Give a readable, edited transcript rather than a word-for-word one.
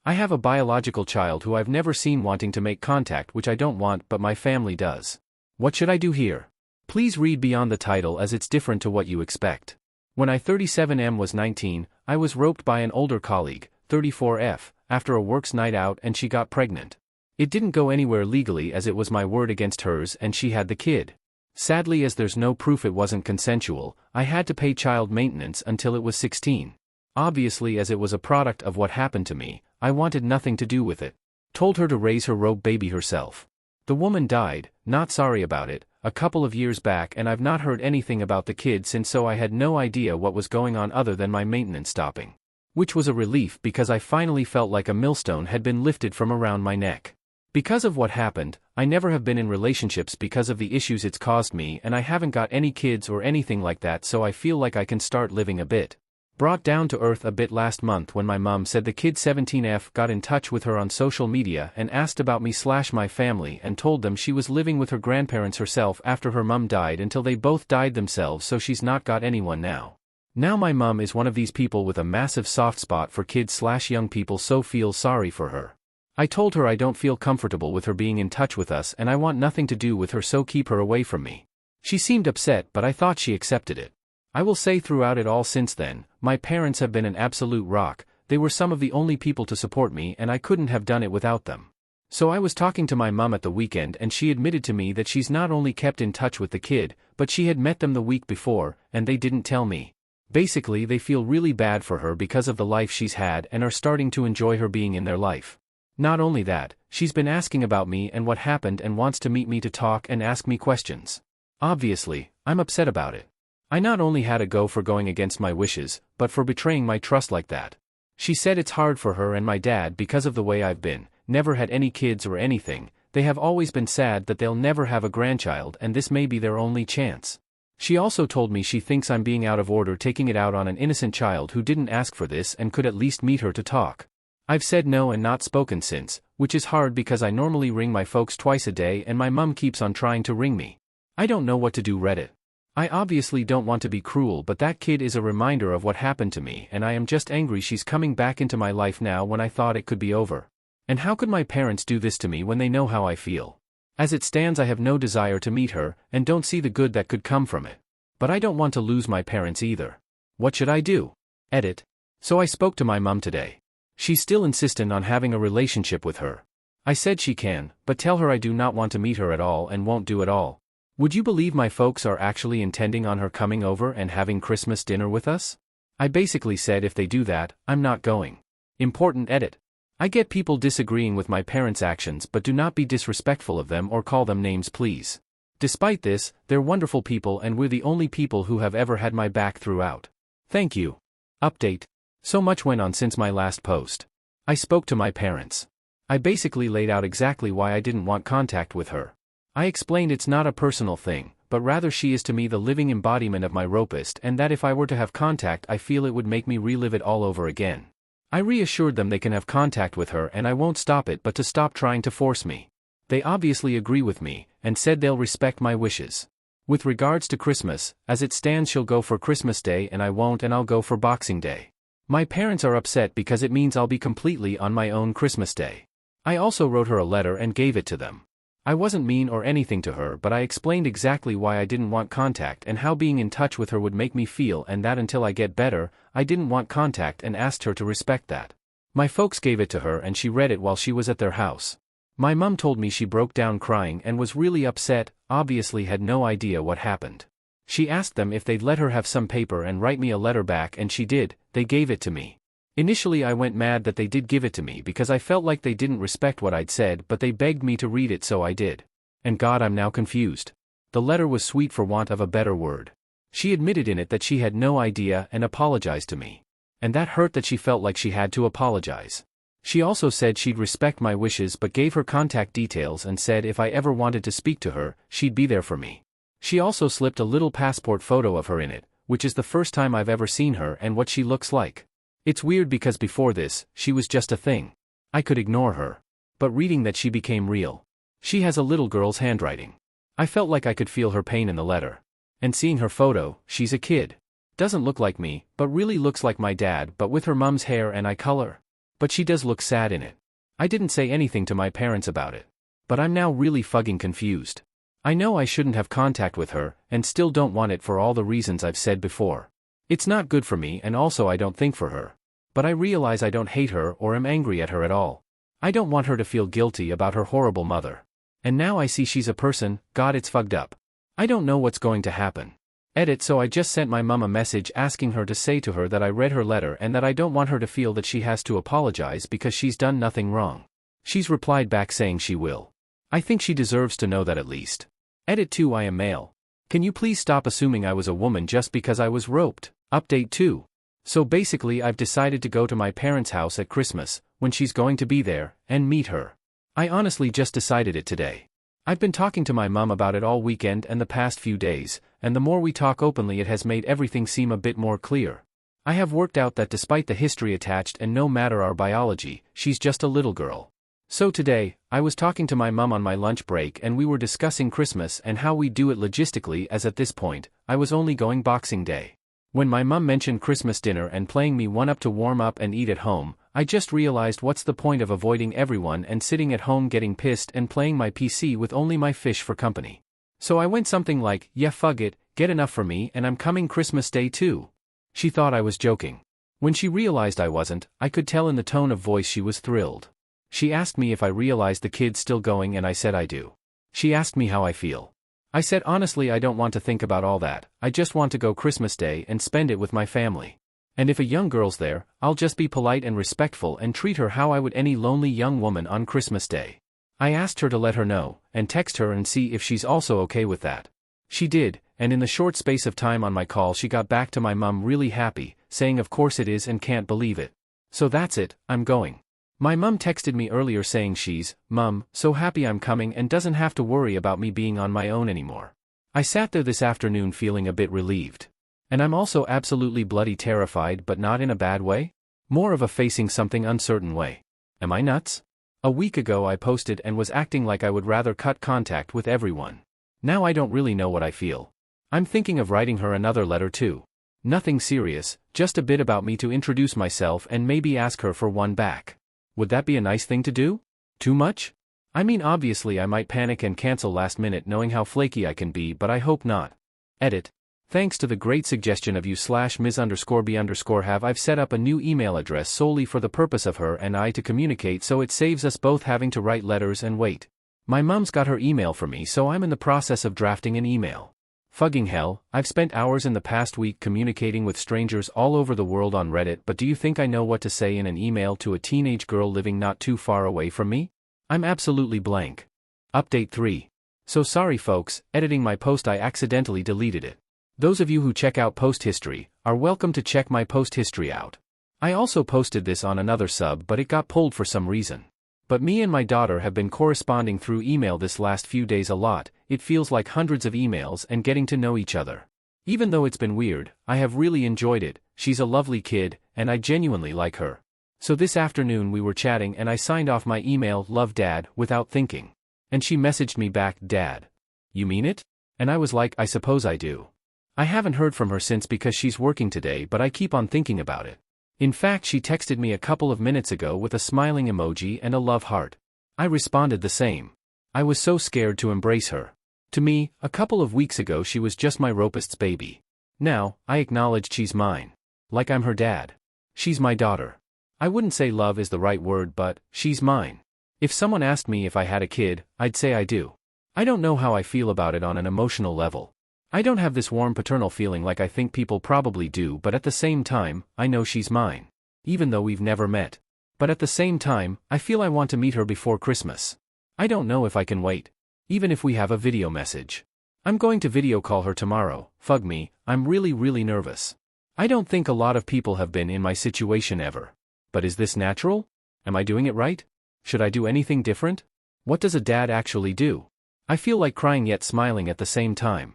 I have a biological child who I've never seen wanting to make contact, which I don't want, but my family does. What should I do here? Please read beyond the title as it's different to what you expect. When I 37M was 19, I was roped by an older colleague, 34F, after a works night out and she got pregnant. It didn't go anywhere legally as it was my word against hers and she had the kid. Sadly, as there's no proof it wasn't consensual, I had to pay child maintenance until it was 16. Obviously, as it was a product of what happened to me, I wanted nothing to do with it. Told her to raise her rope baby herself. The woman died, not sorry about it, a couple of years back, and I've not heard anything about the kid since, so I had no idea what was going on other than my maintenance stopping. Which was a relief because I finally felt like a millstone had been lifted from around my neck. Because of what happened, I never have been in relationships because of the issues it's caused me, and I haven't got any kids or anything like that, so I feel like I can start living a bit. Brought down to earth a bit last month when my mum said the kid 17F got in touch with her on social media and asked about me/my family and told them she was living with her grandparents herself after her mum died until they both died themselves, so she's not got anyone now. Now my mum is one of these people with a massive soft spot for kids/young people, so feel sorry for her. I told her I don't feel comfortable with her being in touch with us and I want nothing to do with her, so keep her away from me. She seemed upset, but I thought she accepted it. I will say throughout it all since then, my parents have been an absolute rock. They were some of the only people to support me and I couldn't have done it without them. So I was talking to my mum at the weekend and she admitted to me that she's not only kept in touch with the kid, but she had met them the week before, and they didn't tell me. Basically, they feel really bad for her because of the life she's had and are starting to enjoy her being in their life. Not only that, she's been asking about me and what happened and wants to meet me to talk and ask me questions. Obviously, I'm upset about it. I not only had a go for going against my wishes, but for betraying my trust like that. She said it's hard for her and my dad because of the way I've been, never had any kids or anything. They have always been sad that they'll never have a grandchild and this may be their only chance. She also told me she thinks I'm being out of order taking it out on an innocent child who didn't ask for this and could at least meet her to talk. I've said no and not spoken since, which is hard because I normally ring my folks twice a day and my mum keeps on trying to ring me. I don't know what to do. Reddit. I obviously don't want to be cruel, but that kid is a reminder of what happened to me and I am just angry she's coming back into my life now when I thought it could be over. And how could my parents do this to me when they know how I feel? As it stands, I have no desire to meet her and don't see the good that could come from it. But I don't want to lose my parents either. What should I do? Edit. So I spoke to my mum today. She's still insistent on having a relationship with her. I said she can, but tell her I do not want to meet her at all and won't do it all. Would you believe my folks are actually intending on her coming over and having Christmas dinner with us? I basically said if they do that, I'm not going. Important edit. I get people disagreeing with my parents' actions, but do not be disrespectful of them or call them names, please. Despite this, they're wonderful people and we're the only people who have ever had my back throughout. Thank you. Update. So much went on since my last post. I spoke to my parents. I basically laid out exactly why I didn't want contact with her. I explained it's not a personal thing, but rather she is to me the living embodiment of my rapist and that if I were to have contact I feel it would make me relive it all over again. I reassured them they can have contact with her and I won't stop it, but to stop trying to force me. They obviously agree with me, and said they'll respect my wishes. With regards to Christmas, as it stands she'll go for Christmas Day and I won't, and I'll go for Boxing Day. My parents are upset because it means I'll be completely on my own Christmas Day. I also wrote her a letter and gave it to them. I wasn't mean or anything to her, but I explained exactly why I didn't want contact and how being in touch with her would make me feel, and that until I get better, I didn't want contact, and asked her to respect that. My folks gave it to her and she read it while she was at their house. My mum told me she broke down crying and was really upset, obviously had no idea what happened. She asked them if they'd let her have some paper and write me a letter back, and she did. They gave it to me. Initially I went mad that they did give it to me because I felt like they didn't respect what I'd said, but they begged me to read it, so I did. And God, I'm now confused. The letter was sweet for want of a better word. She admitted in it that she had no idea and apologized to me. And that hurt, that she felt like she had to apologize. She also said she'd respect my wishes but gave her contact details and said if I ever wanted to speak to her, she'd be there for me. She also slipped a little passport photo of her in it, which is the first time I've ever seen her and what she looks like. It's weird because before this, she was just a thing. I could ignore her. But reading that she became real. She has a little girl's handwriting. I felt like I could feel her pain in the letter. And seeing her photo, she's a kid. Doesn't look like me, but really looks like my dad, but with her mum's hair and eye color. But she does look sad in it. I didn't say anything to my parents about it. But I'm now really fucking confused. I know I shouldn't have contact with her, and still don't want it for all the reasons I've said before. It's not good for me, and also I don't think for her. But I realize I don't hate her or am angry at her at all. I don't want her to feel guilty about her horrible mother. And now I see she's a person. God, it's fucked up. I don't know what's going to happen. Edit. So I just sent my mum a message asking her to say to her that I read her letter and that I don't want her to feel that she has to apologize because she's done nothing wrong. She's replied back saying she will. I think she deserves to know that at least. Edit 2. I am male. Can you please stop assuming I was a woman just because I was roped? Update 2. So basically I've decided to go to my parents' house at Christmas, when she's going to be there, and meet her. I honestly just decided it today. I've been talking to my mum about it all weekend and the past few days, and the more we talk openly it has made everything seem a bit more clear. I have worked out that despite the history attached and no matter our biology, she's just a little girl. So today, I was talking to my mum on my lunch break and we were discussing Christmas and how we do it logistically, as at this point, I was only going Boxing Day. When my mum mentioned Christmas dinner and playing me one up to warm up and eat at home, I just realized what's the point of avoiding everyone and sitting at home getting pissed and playing my PC with only my fish for company. So I went something like, yeah fuck it, get enough for me and I'm coming Christmas Day too. She thought I was joking. When she realized I wasn't, I could tell in the tone of voice she was thrilled. She asked me if I realized the kid's still going and I said I do. She asked me how I feel. I said honestly I don't want to think about all that, I just want to go Christmas Day and spend it with my family. And if a young girl's there, I'll just be polite and respectful and treat her how I would any lonely young woman on Christmas Day. I asked her to let her know, and text her and see if she's also okay with that. She did, and in the short space of time on my call she got back to my mum really happy, saying of course it is and can't believe it. So that's it, I'm going. My mum texted me earlier saying she's, "Mum, so happy I'm coming and doesn't have to worry about me being on my own anymore." I sat there this afternoon feeling a bit relieved. And I'm also absolutely bloody terrified, but not in a bad way. More of a facing something uncertain way. Am I nuts? A week ago I posted and was acting like I would rather cut contact with everyone. Now I don't really know what I feel. I'm thinking of writing her another letter too. Nothing serious, just a bit about me to introduce myself and maybe ask her for one back. Would that be a nice thing to do? Too much? I mean obviously I might panic and cancel last minute knowing how flaky I can be, but I hope not. Edit. Thanks to the great suggestion of you/Ms_B_ have I've set up a new email address solely for the purpose of her and I to communicate, so it saves us both having to write letters and wait. My mum's got her email for me, so I'm in the process of drafting an email. Fucking hell, I've spent hours in the past week communicating with strangers all over the world on Reddit, but do you think I know what to say in an email to a teenage girl living not too far away from me? I'm absolutely blank. Update 3. So sorry folks, editing my post I accidentally deleted it. Those of you who check out post history are welcome to check my post history out. I also posted this on another sub but it got pulled for some reason. But me and my daughter have been corresponding through email this last few days a lot. It feels like hundreds of emails and getting to know each other. Even though it's been weird, I have really enjoyed it. She's a lovely kid, and I genuinely like her. So this afternoon we were chatting and I signed off my email, "Love Dad," without thinking. And she messaged me back, "Dad. You mean it?" And I was like, I suppose I do. I haven't heard from her since because she's working today, but I keep on thinking about it. In fact, she texted me a couple of minutes ago with a smiling emoji and a love heart. I responded the same. I was so scared to embrace her. To me, a couple of weeks ago she was just my rapist's baby. Now, I acknowledged she's mine. Like I'm her dad. She's my daughter. I wouldn't say love is the right word, but she's mine. If someone asked me if I had a kid, I'd say I do. I don't know how I feel about it on an emotional level. I don't have this warm paternal feeling like I think people probably do, but at the same time, I know she's mine. Even though we've never met. But at the same time, I feel I want to meet her before Christmas. I don't know if I can wait. Even if we have a video message. I'm going to video call her tomorrow. Fug me, I'm really nervous. I don't think a lot of people have been in my situation ever. But is this natural? Am I doing it right? Should I do anything different? What does a dad actually do? I feel like crying yet smiling at the same time.